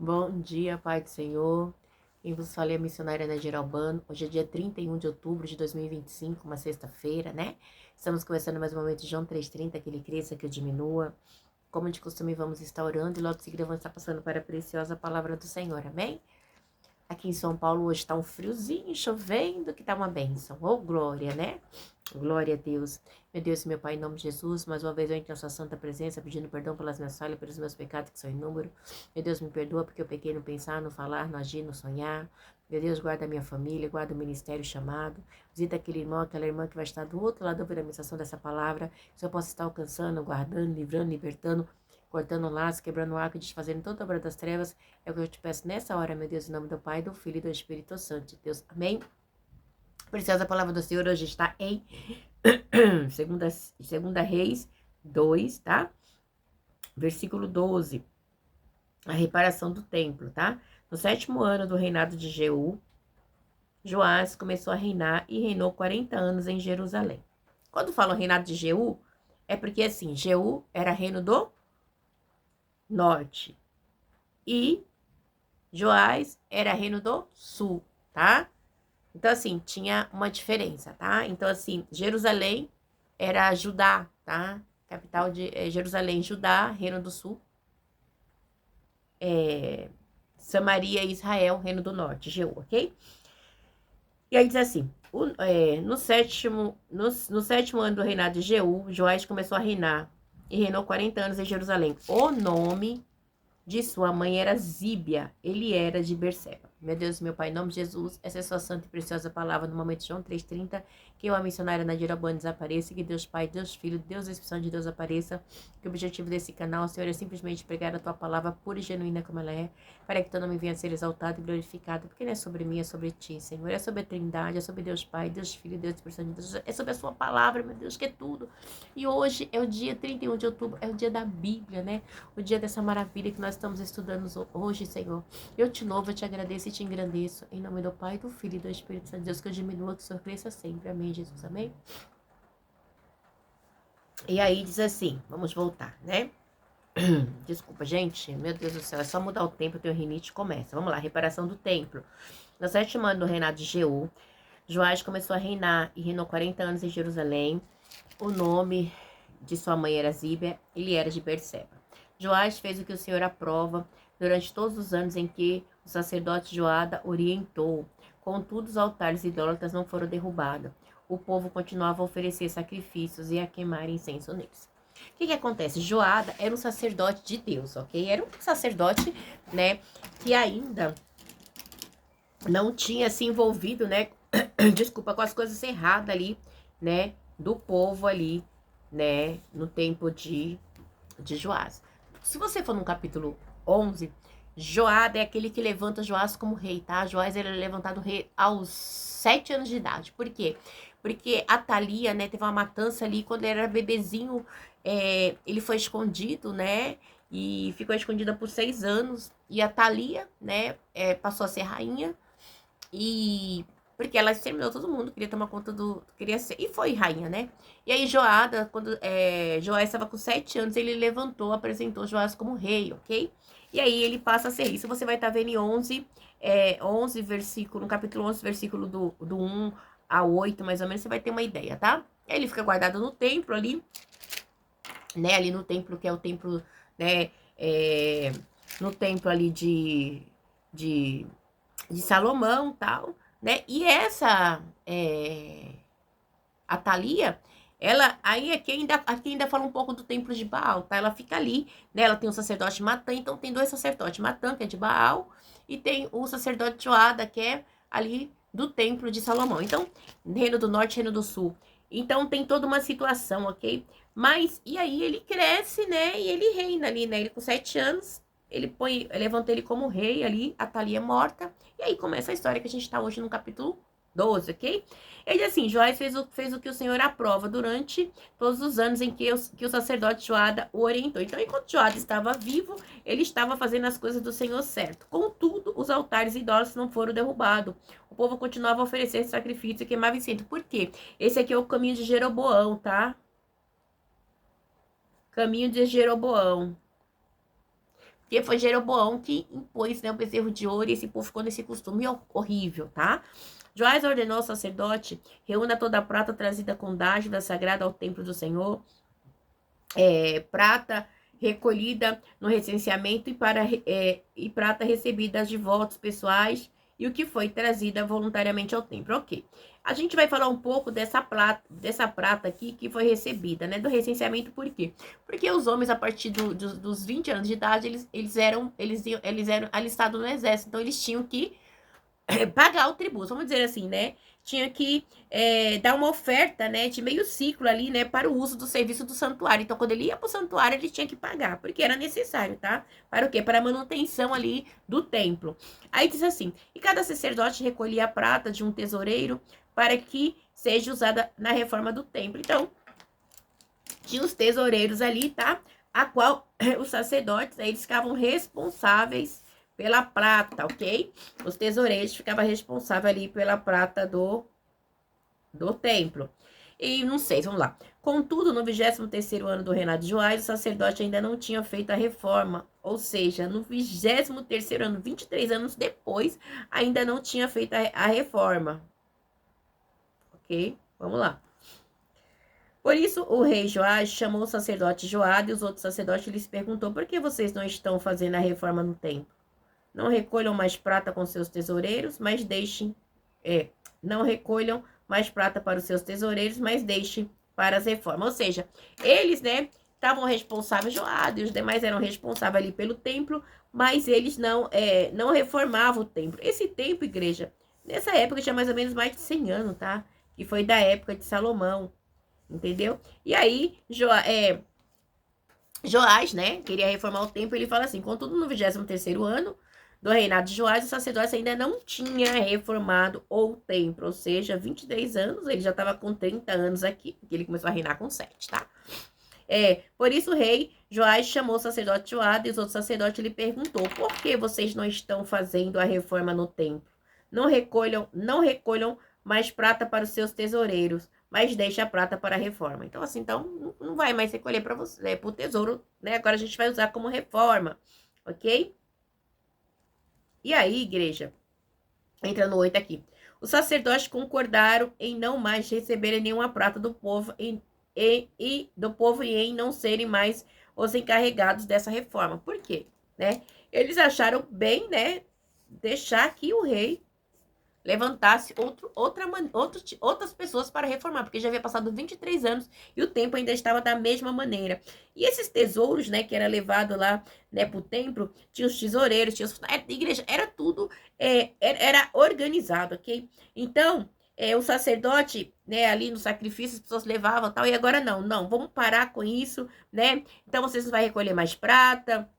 Bom dia, Pai do Senhor. Quem vos fala é a missionária Nadia Albano. Hoje é dia 31 de outubro de 2025, uma sexta-feira, né? Estamos começando mais um momento de João 3,30, que ele cresça, que eu diminua. Como de costume, vamos estar orando e logo em seguida vamos estar passando para a preciosa palavra do Senhor, amém? Aqui em São Paulo hoje tá um friozinho, chovendo, que tá uma bênção. Oh, glória, né? Glória a Deus. Meu Deus e meu Pai, em nome de Jesus, mais uma vez eu entro na sua santa presença, pedindo perdão pelas minhas falhas, pelos meus pecados que são inúmeros. Meu Deus, me perdoa porque eu pequei no pensar, no falar, no agir, no sonhar. Meu Deus, guarda a minha família, guarda o ministério chamado. Visita aquele irmão, aquela irmã que vai estar do outro lado ouvindo a ministração dessa palavra. Que eu possa estar alcançando, guardando, livrando, libertando, cortando laços, quebrando o arco e desfazendo toda obra das trevas. É o que eu te peço nessa hora, meu Deus, em nome do Pai, do Filho e do Espírito Santo de Deus. Amém? Preciosa palavra do Senhor hoje está em segunda Reis 2, tá? Versículo 12. A reparação do templo, tá? No 7º ano do reinado de Jeú, Joás começou a reinar e reinou 40 anos em Jerusalém. Quando falo reinado de Jeú, é porque assim, Jeú era reino do norte e Joás era reino do sul, tá? Então, assim, tinha uma diferença, tá? Então, assim, Jerusalém era Judá, tá? Capital de Jerusalém, Judá, Reino do Sul. Samaria e Israel, Reino do Norte, Jeú, ok? E aí diz assim, no sétimo ano do reinado de Jeú, Joás começou a reinar e reinou 40 anos em Jerusalém. O nome de sua mãe era Zíbia, ele era de Berseba. Meu Deus, meu Pai, em nome de Jesus, essa é a sua santa e preciosa palavra no momento de João 3,30, que eu, a missionária Nadia Albano, desapareça, que Deus Pai, Deus Filho, Deus a Espírito de Deus apareça, que o objetivo desse canal, Senhor, é simplesmente pregar a tua palavra pura e genuína como ela é, para que teu nome venha a ser exaltado e glorificado, porque não é sobre mim, é sobre ti, Senhor, é sobre a Trindade, é sobre Deus Pai, Deus Filho, Deus Espírito de Deus, é sobre a sua palavra, meu Deus, que é tudo. E hoje é o dia 31 de outubro, é o dia da Bíblia, né? O dia dessa maravilha que nós estamos estudando hoje, Senhor. Eu te louvo, eu te agradeço e te engrandeço. Em nome do Pai, do Filho e do Espírito Santo de Deus, que eu diminua, que o Senhor cresça sempre. Amém, Jesus, amém? E aí diz assim, vamos voltar, né? Desculpa, gente, meu Deus do céu, é só mudar o tempo, eu tenho rinite e começa. Vamos lá, reparação do templo. No 7º ano do reinado de Jeú, Joás começou a reinar e reinou 40 anos em Jerusalém. O nome de sua mãe era Zíbia, ele era de Berseba. Joás fez o que o Senhor aprova durante todos os anos em que o sacerdote Joada orientou. Contudo, os altares idólatras não foram derrubados. O povo continuava a oferecer sacrifícios e a queimar incenso neles. O que acontece? Joada era um sacerdote de Deus, ok? Era um sacerdote, né, que ainda não tinha se envolvido, né, desculpa, com as coisas erradas ali, né, do povo ali, né, no tempo de Joás. Se você for no capítulo 11, Joada é aquele que levanta Joás como rei, tá? Joás era levantado rei aos 7 anos de idade. Por quê? Porque Atalia, né, teve uma matança ali quando ele era bebezinho, ele foi escondido, né, e ficou escondida por 6 anos. E Atalia, né, passou a ser rainha e porque ela exterminou todo mundo, queria tomar conta do. Queria ser. E foi rainha, né? E aí, Joada, quando Joás estava com 7 anos, ele levantou, apresentou Joás como rei, ok? E aí ele passa a ser rei. Isso você vai estar vendo em 11 versículo, no capítulo 11, versículo do 1 a 8, mais ou menos, você vai ter uma ideia, tá? Aí ele fica guardado no templo ali, né? Ali no templo, que é o templo, né? No templo ali de Salomão, tal, né? E essa a Thalia, ela aí aqui ainda fala um pouco do templo de Baal, tá? Ela fica ali, né? Ela tem o sacerdote Matã, então tem 2 sacerdotes, Matã, que é de Baal, e tem o sacerdote Joada, que é ali do templo de Salomão. Então, reino do norte, reino do sul. Então tem toda uma situação, ok? Mas, e aí ele cresce, né? E ele reina ali, né? Ele com 7 anos, levanta ele como rei ali, a Thalia é morta, e aí começa a história que a gente tá hoje no capítulo 12, ok? Ele assim, Joás fez o que o Senhor aprova durante todos os anos em que o sacerdote Joada o orientou. Então, enquanto Joada estava vivo, ele estava fazendo as coisas do Senhor certo. Contudo, os altares idólatras não foram derrubados. O povo continuava a oferecer sacrifício e queimava incenso. Por quê? Esse aqui é o caminho de Jeroboão, tá? Caminho de Jeroboão. Porque foi Jeroboão que impôs, né, o bezerro de ouro e esse povo ficou nesse costume horrível, tá? Joás ordenou ao sacerdote, reúna toda a prata trazida com dádiva sagrada ao templo do Senhor, prata recolhida no recenseamento e prata recebida de votos pessoais e o que foi trazida voluntariamente ao templo. Ok. A gente vai falar um pouco dessa prata aqui que foi recebida, né? Do recenseamento, por quê? Porque os homens, a partir dos 20 anos de idade, eles eram alistados no exército, então eles tinham que pagar o tributo, vamos dizer assim, né? Tinha que dar uma oferta, né, de meio ciclo ali, né, para o uso do serviço do santuário. Então, quando ele ia para o santuário, ele tinha que pagar, porque era necessário, tá? Para o quê? Para a manutenção ali do templo. Aí diz assim: e cada sacerdote recolhia a prata de um tesoureiro para que seja usada na reforma do templo. Então, tinha os tesoureiros ali, tá? A qual os sacerdotes, eles ficavam responsáveis pela prata, ok? Os tesoureiros ficavam responsáveis ali pela prata do templo. E não sei, vamos lá. Contudo, no 23º ano do reinado de Joás, o sacerdote ainda não tinha feito a reforma. Ou seja, no 23º ano, 23 anos depois, ainda não tinha feito a reforma. Ok? Vamos lá. Por isso, o rei Joás chamou o sacerdote Joada e os outros sacerdotes e lhes perguntou: por que vocês não estão fazendo a reforma no templo? Não recolham mais prata com seus tesoureiros, mas deixem. Não recolham mais prata para os seus tesoureiros, mas deixem para as reformas. Ou seja, eles, né, estavam responsáveis, Joada e os demais eram responsáveis ali pelo templo, mas eles não reformavam o templo. Esse templo, igreja, nessa época tinha mais ou menos mais de 100 anos, tá? Que foi da época de Salomão, entendeu? E aí, Joás, né, queria reformar o templo, ele fala assim: contudo, no 23º ano do reinado de Joás, o sacerdote ainda não tinha reformado o templo, ou seja, 23 anos, ele já estava com 30 anos aqui, porque ele começou a reinar com 7, tá? Por isso o rei Joás chamou o sacerdote Joada e os outros sacerdotes lhe perguntou: por que vocês não estão fazendo a reforma no templo? Não recolham mais prata para os seus tesoureiros, mas deixa a prata para a reforma. Então, assim, não vai mais recolher para você, para o tesouro, né? Agora a gente vai usar como reforma, ok? E aí, igreja, entra no 8 aqui. Os sacerdotes concordaram em não mais receberem nenhuma prata do povo e em não serem mais os encarregados dessa reforma. Por quê? Né? Eles acharam bem, né, deixar que o rei levantasse outras pessoas para reformar, porque já havia passado 23 anos e o tempo ainda estava da mesma maneira. E esses tesouros, né, que era levado lá, né, para o templo, tinha os tesoureiros, tinha a igreja, era tudo, era organizado, ok? Então, o sacerdote, né, ali no sacrifício, as pessoas levavam tal, e agora não, vamos parar com isso, né? Então, vocês não vão recolher mais prata,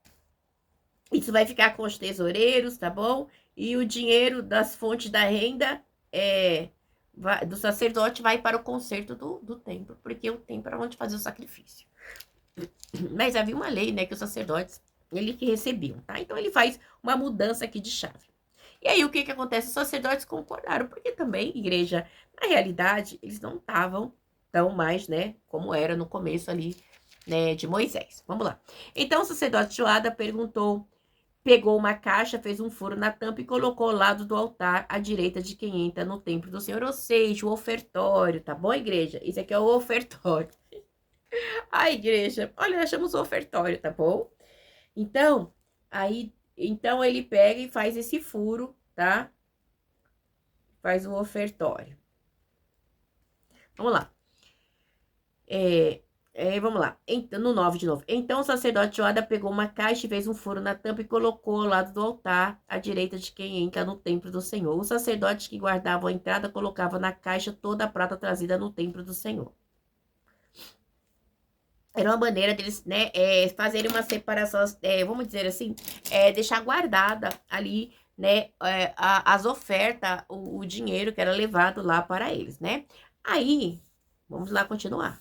isso vai ficar com os tesoureiros, tá bom? E o dinheiro das fontes da renda do sacerdote vai para o conserto do templo, porque o templo era onde fazer o sacrifício. Mas havia uma lei, né, que os sacerdotes, ele que recebiam, tá? Então ele faz uma mudança aqui de chave. E aí o que acontece? Os sacerdotes concordaram, porque também, igreja, na realidade, eles não estavam tão mais, né, como era no começo ali, né, de Moisés. Vamos lá. Então o sacerdote Joada pegou uma caixa, fez um furo na tampa e colocou ao lado do altar, à direita de quem entra no templo do Senhor, ou seja, o ofertório, tá bom, igreja? Isso aqui é o ofertório. A igreja, olha, achamos o ofertório, tá bom? Então, então ele pega e faz esse furo, tá? Faz o ofertório. Vamos lá. Vamos lá. Então, no 9 de novo. Então o sacerdote Joada pegou uma caixa e fez um furo na tampa e colocou ao lado do altar, à direita de quem entra no templo do Senhor. Os sacerdotes que guardavam a entrada colocavam na caixa toda a prata trazida no templo do Senhor. Era uma maneira deles, né, fazerem uma separação, vamos dizer assim, deixar guardada ali, né, as ofertas, o dinheiro que era levado lá para eles, né? Aí, vamos lá continuar.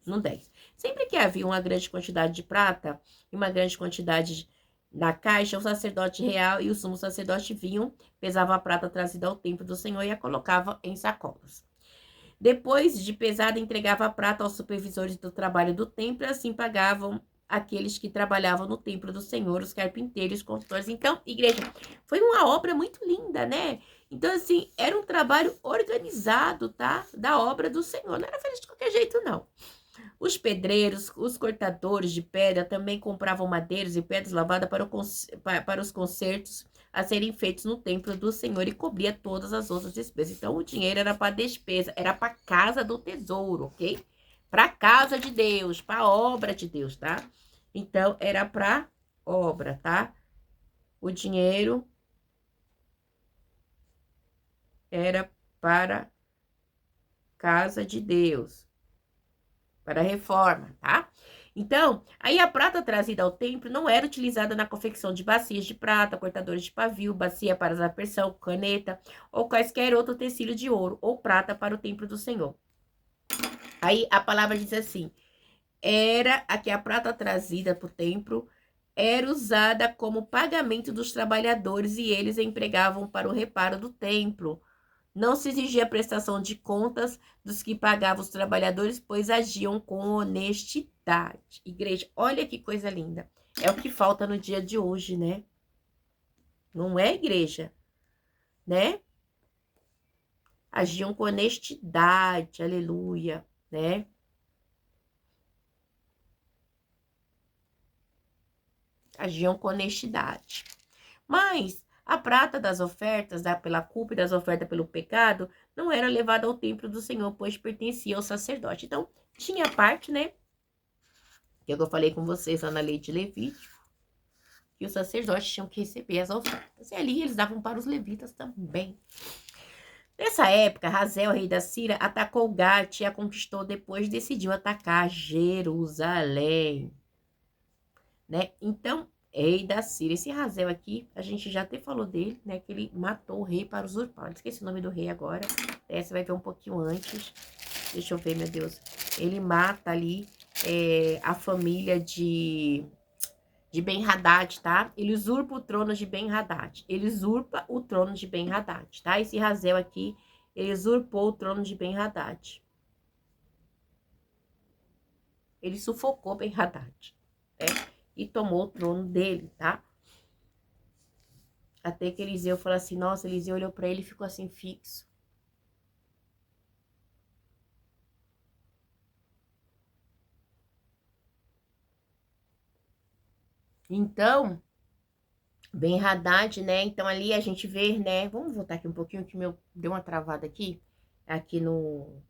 No 10. Sempre que havia uma grande quantidade de prata e uma grande quantidade na caixa, o sacerdote real e o sumo sacerdote vinham, pesavam a prata trazida ao templo do Senhor e a colocavam em sacolas. Depois de pesada, entregava a prata aos supervisores do trabalho do templo e assim pagavam aqueles que trabalhavam no templo do Senhor, os carpinteiros, construtores. Então, igreja, foi uma obra muito linda, né? Então, assim, era um trabalho organizado, tá? Da obra do Senhor. Não era feito de qualquer jeito, não. Os pedreiros, os cortadores de pedra também compravam madeiras e pedras lavadas para os concertos a serem feitos no templo do Senhor e cobria todas as outras despesas. Então, o dinheiro era para despesa, era para casa do tesouro, ok? Para casa de Deus, para obra de Deus, tá? Então, era para obra, tá? O dinheiro era para casa de Deus, para reforma, tá? Então, aí a prata trazida ao templo não era utilizada na confecção de bacias de prata, cortadores de pavio, bacia para a aspersão, caneta, ou quaisquer outro tecido de ouro ou prata para o templo do Senhor. Aí a palavra diz assim, era a que a prata trazida para o templo era usada como pagamento dos trabalhadores e eles empregavam para o reparo do templo. Não se exigia a prestação de contas dos que pagavam os trabalhadores, pois agiam com honestidade. Igreja, olha que coisa linda. É o que falta no dia de hoje, né? Não é, igreja? Né? Agiam com honestidade, aleluia, né? Agiam com honestidade. Mas a prata das ofertas, pela culpa e das ofertas pelo pecado, não era levada ao templo do Senhor, pois pertencia ao sacerdote. Então, tinha a parte, né? Que eu falei com vocês lá na lei de Levítico, que os sacerdotes tinham que receber as ofertas. E ali eles davam para os levitas também. Nessa época, Hazael, rei da Síria, atacou Gate e a conquistou, depois decidiu atacar Jerusalém. Né? Então, rei da Síria. Esse Hazael aqui, a gente já até falou dele, né? Que ele matou o rei para usurpar. Esqueci o nome do rei agora. Você vai ver um pouquinho antes. Deixa eu ver, meu Deus. Ele mata ali a família de Ben-Hadad, tá? Ele usurpa o trono de Ben-Hadad. Ele usurpa o trono de Ben-Hadad, tá? Esse Hazael aqui, ele usurpou o trono de Ben-Hadad. Ele sufocou Ben-Hadad, né? E tomou o trono dele, tá? Até que Eliseu falou assim, nossa, Eliseu olhou pra ele e ficou assim, fixo. Então, Ben-Hadad, né? Então ali a gente vê, né? Vamos voltar aqui um pouquinho, que meu deu uma travada aqui no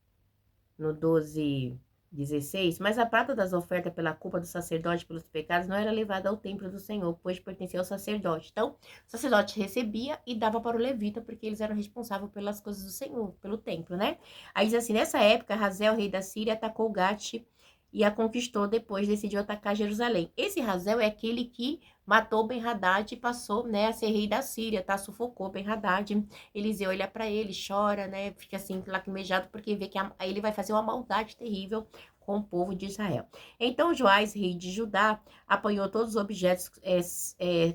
12:16. Mas a prata das ofertas pela culpa do sacerdote pelos pecados não era levada ao templo do Senhor, pois pertencia ao sacerdote. Então, o sacerdote recebia e dava para o levita, porque eles eram responsáveis pelas coisas do Senhor, pelo templo, né? Aí diz assim, nessa época, Hazael, rei da Síria, atacou Gate e a conquistou, depois decidiu atacar Jerusalém. Esse Hazael é aquele que matou Ben-Hadad e passou, né, a ser rei da Síria, tá? Sufocou Ben-Hadad. Eliseu olha para ele, chora, né? Fica assim, lacrimejado, porque vê que aí ele vai fazer uma maldade terrível com o povo de Israel. Então, Joás, rei de Judá, apanhou todos os objetos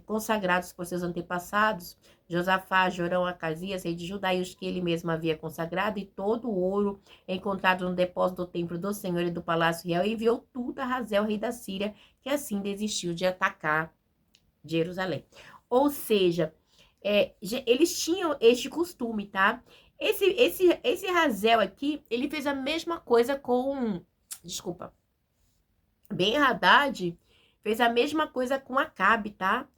consagrados por seus antepassados, Josafá, Jorão, Acasias, rei de Judá, e os que ele mesmo havia consagrado, e todo o ouro encontrado no depósito do templo do Senhor e do palácio real, e enviou tudo a Hazael, rei da Síria, que assim desistiu de atacar Jerusalém. Ou seja, eles tinham este costume, tá? Esse Hazael aqui, ele fez a mesma coisa com... Desculpa. Ben-Hadad fez a mesma coisa com Acabe, tá?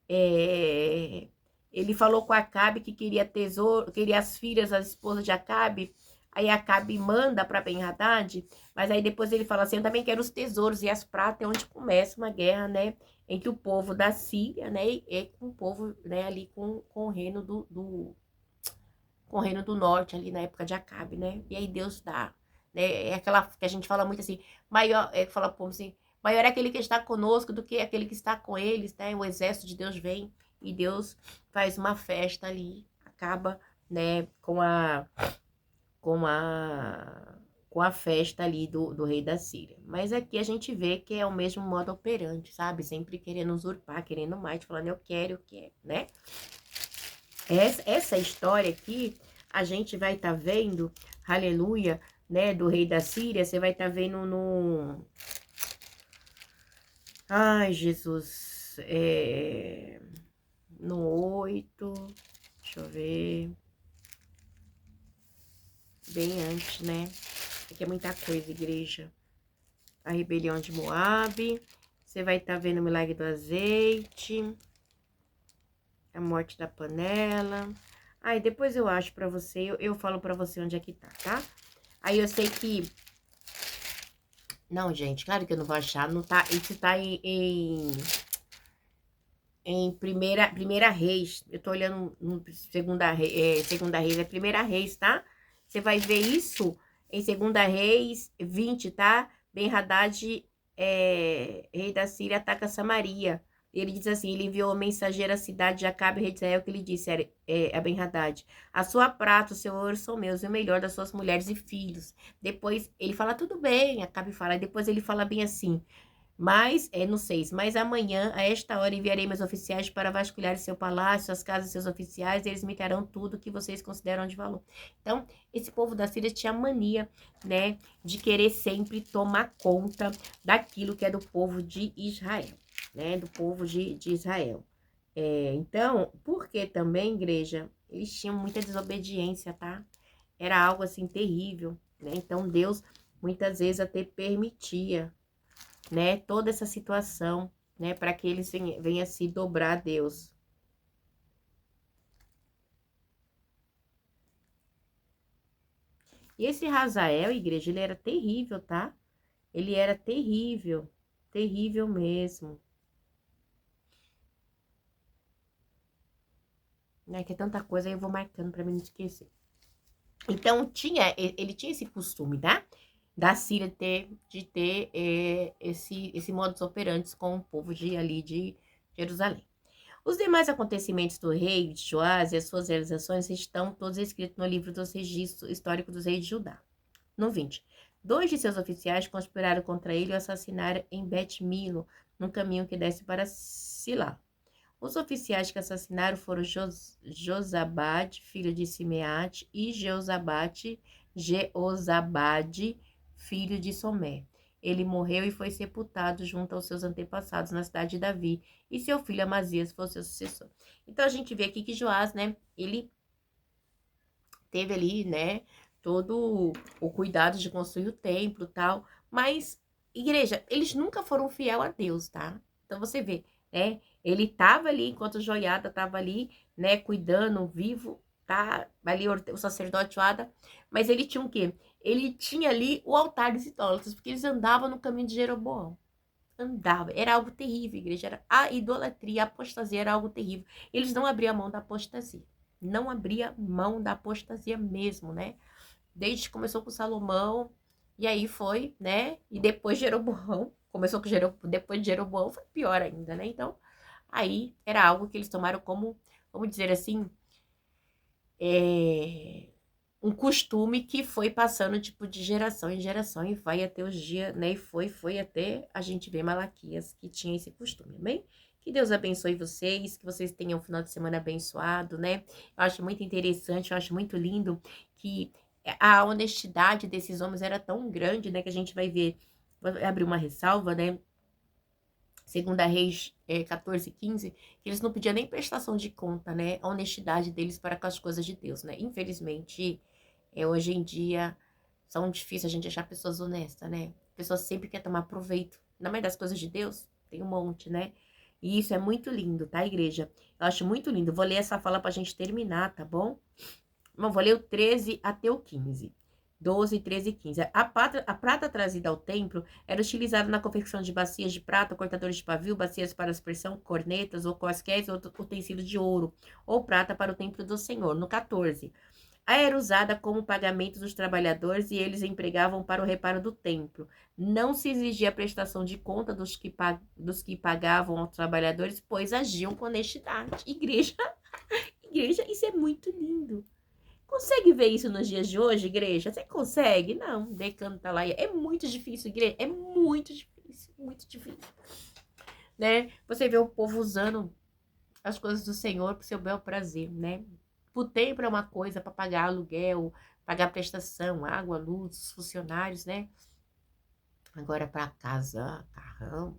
Ele falou com Acabe que queria tesouro, queria as filhas, as esposas de Acabe. Aí Acabe manda para Ben-Hadad, mas aí depois ele fala assim, eu também quero os tesouros e as pratas, é onde começa uma guerra, né? Entre o povo da Síria, né? E com o povo, né? Ali com o reino com o reino do norte, ali na época de Acabe, né? E aí Deus dá, né? É aquela que a gente fala muito assim, maior, fala pro povo assim, maior é aquele que está conosco do que aquele que está com eles, né? O exército de Deus vem e Deus faz uma festa ali, acaba, né? Com a festa ali do rei da Síria. Mas aqui a gente vê que é o mesmo modo operante, sabe? Sempre querendo usurpar, querendo mais, falando eu quero, né? Essa história aqui, a gente vai estar vendo, aleluia, né, do rei da Síria, você vai estar vendo Ai, Jesus. No 8. Deixa eu ver. Bem antes, né? Aqui é muita coisa, igreja. A rebelião de Moabe. Você vai estar vendo o milagre do azeite. A morte da panela. Aí depois eu acho pra você, eu falo pra você onde é que tá? Aí eu sei que... Não, gente, claro que eu não vou achar. Não tá, isso tá em primeira Reis. Eu tô olhando no segunda Reis, é primeira Reis, tá? Você vai ver isso em segunda Reis 20, tá? Ben-Hadad, rei da Síria, ataca Samaria. Ele diz assim, ele enviou o mensageiro à cidade de Acabe, rei de Israel, que lhe disse a Ben-Hadad: a sua prata, o seu ouro são meus, e o melhor das suas mulheres e filhos. Depois ele fala, tudo bem, Acabe fala, e depois ele fala bem assim, mas, no 6, mas amanhã, a esta hora, enviarei meus oficiais para vasculhar seu palácio, suas casas, seus oficiais, e eles me darão tudo que vocês consideram de valor. Então, esse povo da Síria tinha mania, né, de querer sempre tomar conta daquilo que é do povo de Israel, né, do povo de Israel. Então, porque também, igreja, eles tinham muita desobediência, tá? Era algo, assim, terrível, né? Então, Deus, muitas vezes, até permitia, né, toda essa situação, né, para que eles venham se dobrar a Deus. E esse Razael, igreja, ele era terrível, tá? Ele era terrível, terrível mesmo. Né, que é tanta coisa, aí eu vou marcando para mim não esquecer. Então, ele tinha esse costume, tá? Da Síria de ter esse modus operandi com o povo ali de Jerusalém. Os demais acontecimentos do rei de Joás e as suas realizações estão todos escritos no livro dos registros históricos dos reis de Judá. No 20. Dois de seus oficiais conspiraram contra ele e o assassinaram em Bet-Milo, no caminho que desce para Silá. Os oficiais que assassinaram foram Josabade, filho de Simeate, e Jeozabade, filho de Somé. Ele morreu e foi sepultado junto aos seus antepassados na cidade de Davi, e seu filho Amazias foi o seu sucessor. Então a gente vê aqui que Joás, né, ele teve ali, né, todo o cuidado de construir o templo e tal, mas, igreja, eles nunca foram fiel a Deus, tá? Então você vê, né, ele tava ali, enquanto o Joiada tava ali, né, cuidando, vivo, tá? Ali o sacerdote Joiada, mas ele tinha o quê? Ele tinha ali o altar dos idólatras, porque eles andavam no caminho de Jeroboão. Andava, era algo terrível, igreja, era a idolatria, a apostasia era algo terrível. Eles não abriam mão da apostasia, não abria mão da apostasia mesmo, né? Desde que começou com Salomão, e aí foi, né? E depois Jeroboão, começou com Jeroboão, depois de Jeroboão foi pior ainda, né? Então, aí era algo que eles tomaram como, vamos dizer assim, um costume que foi passando, tipo, de geração em geração, e vai até os dias, né? E foi até a gente ver Malaquias, que tinha esse costume, amém? Que Deus abençoe vocês, que vocês tenham um final de semana abençoado, né? Eu acho muito interessante, eu acho muito lindo que a honestidade desses homens era tão grande, né? Que a gente vai ver, vai abrir uma ressalva, né? Segunda Reis 14, 15, que eles não pediam nem prestação de conta, né? A honestidade deles para com as coisas de Deus, né? Infelizmente, hoje em dia, são difíceis a gente achar pessoas honestas, né? Pessoas sempre quer tomar proveito. Ainda mais das coisas de Deus, tem um monte, né? E isso é muito lindo, tá, igreja? Eu acho muito lindo. Vou ler essa fala pra gente terminar, tá bom? Não, vou ler o 13 até o 15. 12, 13 e 15. A prata trazida ao templo era utilizada na confecção de bacias de prata, cortadores de pavio, bacias para aspersão, cornetas ou quaisquer outros utensílios de ouro ou prata para o templo do Senhor. No 14. Era usada como pagamento dos trabalhadores e eles empregavam para o reparo do templo. Não se exigia a prestação de conta dos que pagavam aos trabalhadores, pois agiam com honestidade. Igreja, igreja, isso é muito lindo. Consegue ver isso nos dias de hoje, igreja? Você consegue? Não, decanta lá. É muito difícil, igreja. É muito difícil, né? Você vê o povo usando as coisas do Senhor para o seu bel prazer, né? O tempo é uma coisa para pagar aluguel, pagar prestação, água, luz, os funcionários, né? Agora para casa, carrão,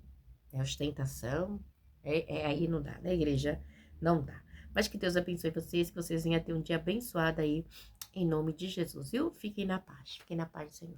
É ostentação. Aí não dá, né, igreja? Não dá. Mas que Deus abençoe vocês, que vocês venham ter um dia abençoado aí, em nome de Jesus, viu? Fiquem na paz do Senhor.